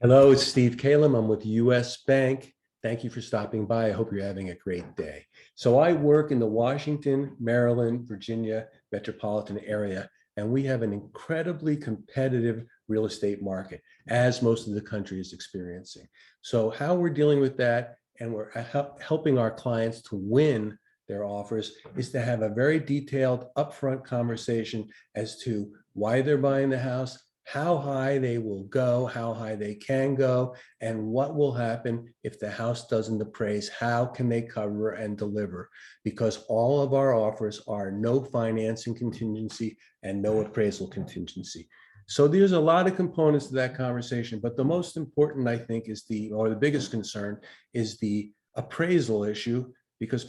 Hello, it's Steve Kalem. I'm with US Bank. Thank you for stopping by. I hope you're having a great day. So I work in the Washington, Maryland, Virginia metropolitan area, and we have an incredibly competitive real estate market, as most of the country is experiencing. So how we're dealing with that, and we're helping our clients to win their offers, is to have a very detailed upfront conversation as to why they're buying the house, how high they will go, how high they can go, and what will happen if the house doesn't appraise. How can they cover and deliver? Because all of our offers are no financing contingency and no appraisal contingency. So there's a lot of components to that conversation, but the most important, I think, is the biggest concern is the appraisal issue, because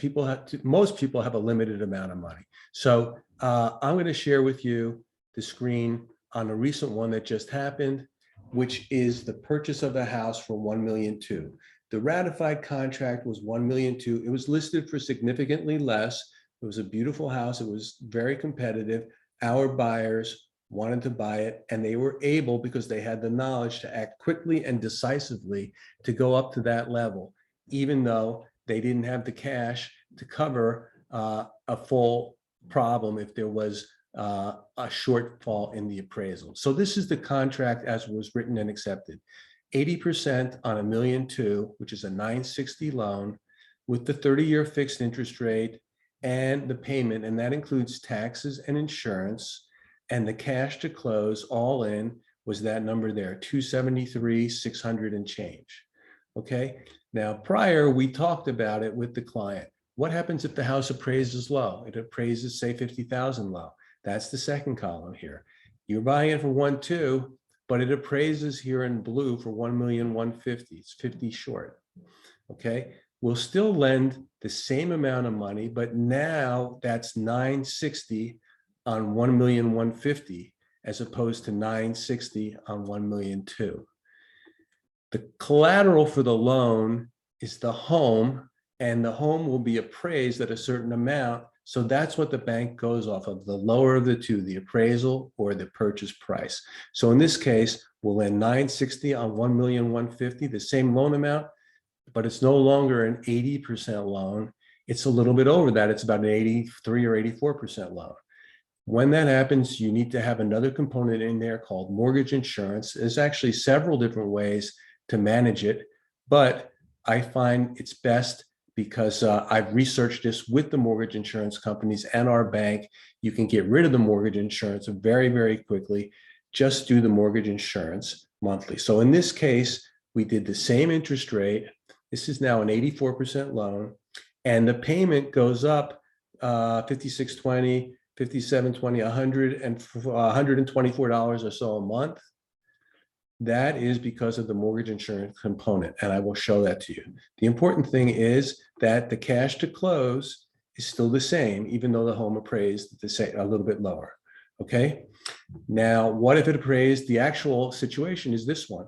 most people have a limited amount of money. So I'm going to share with you the screen on a recent one that just happened, which is the purchase of a house for $1.2 million. The ratified contract was $1.2 million. It was listed for significantly less. It was a beautiful house. It was very competitive. Our buyers wanted to buy it, and they were able, because they had the knowledge, to act quickly and decisively to go up to that level, even though they didn't have the cash to cover a full problem if there was a shortfall in the appraisal. So this is the contract as was written and accepted. 80% on $1.2 million, which is a 960 loan with the 30-year fixed interest rate and the payment, and that includes taxes and insurance, and the cash to close all in was that number there, 273,600 and change. Okay. Now, prior, we talked about it with the client. What happens if the house appraises low? It appraises, say, 50,000 low. That's the second column here. You're buying it for 1.2, but it appraises here in blue for 1,150,000. It's 50 short. Okay. We'll still lend the same amount of money, but now that's 960 on 1,150,000 as opposed to 960 on 1.2 million. The collateral for the loan is the home, and the home will be appraised at a certain amount. So that's what the bank goes off of, the lower of the two, the appraisal or the purchase price. So in this case, we'll lend 960 on 1,150,000, the same loan amount, but it's no longer an 80% loan. It's a little bit over that. It's about an 83 or 84% loan. When that happens, you need to have another component in there called mortgage insurance. There's actually several different ways to manage it, but I find it's best because I've researched this with the mortgage insurance companies and our bank. You can get rid of the mortgage insurance very, very quickly. Just do the mortgage insurance monthly. So in this case, we did the same interest rate. This is now an 84% loan, and the payment goes up 5620, 5720, $124 or so a month. That is because of the mortgage insurance component, and I will show that to you. The important thing is that the cash to close is still the same, even though the home appraised the same, a little bit lower. Okay. Now, what if it appraised? The actual situation is this one.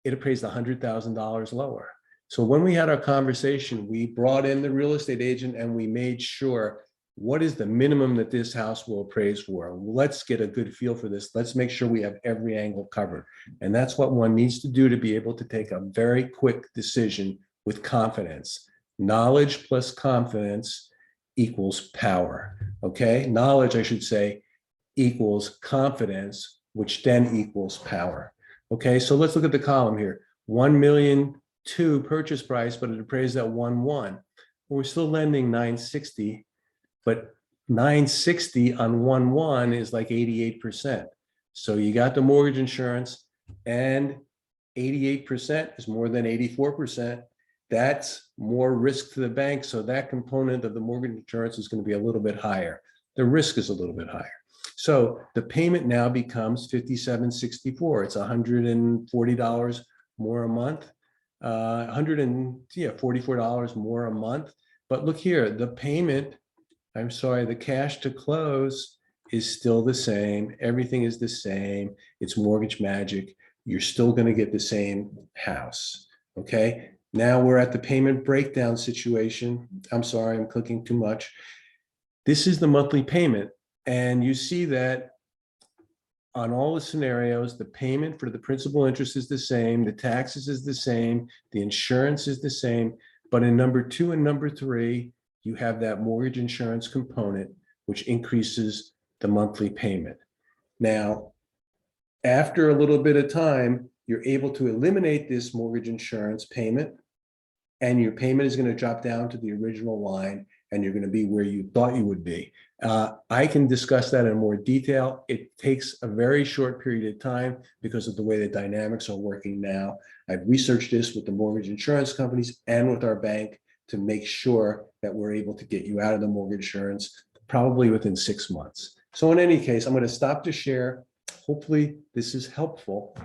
It appraised $100,000 lower. So when we had our conversation, we brought in the real estate agent and we made sure, what is the minimum that this house will appraise for? Let's get a good feel for this. Let's make sure we have every angle covered. And that's what one needs to do to be able to take a very quick decision with confidence. Knowledge plus confidence equals power. Okay. Knowledge, I should say, equals confidence, which then equals power. Okay. So let's look at the column here. 1.2 million purchase price, but it appraised at 1.1. We're still lending 960. But 960 on 1.1 is like 88%. So you got the mortgage insurance, and 88% is more than 84%. That's more risk to the bank. So that component of the mortgage insurance is going to be a little bit higher. The risk is a little bit higher. So the payment now becomes $57.64. It's $140 more a month, $144 more a month. But look here, the payment, I'm sorry, the cash to close is still the same. Everything is the same. It's mortgage magic. You're still going to get the same house. Okay. Now we're at the payment breakdown situation. I'm sorry, I'm clicking too much. This is the monthly payment. And you see that on all the scenarios, the payment for the principal interest is the same, the taxes is the same, the insurance is the same. But in number 2 and number 3, you have that mortgage insurance component, which increases the monthly payment. Now, after a little bit of time, you're able to eliminate this mortgage insurance payment, and your payment is going to drop down to the original line, and you're going to be where you thought you would be. I can discuss that in more detail. It takes a very short period of time because of the way the dynamics are working now. I've researched this with the mortgage insurance companies and with our bank to make sure that we're able to get you out of the mortgage insurance probably within 6 months. So in any case, I'm going to stop to share. Hopefully this is helpful,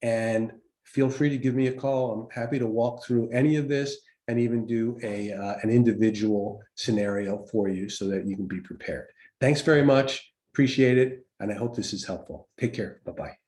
and feel free to give me a call. I'm happy to walk through any of this and even do an individual scenario for you so that you can be prepared. Thanks very much. Appreciate it. And I hope this is helpful. Take care. Bye-bye.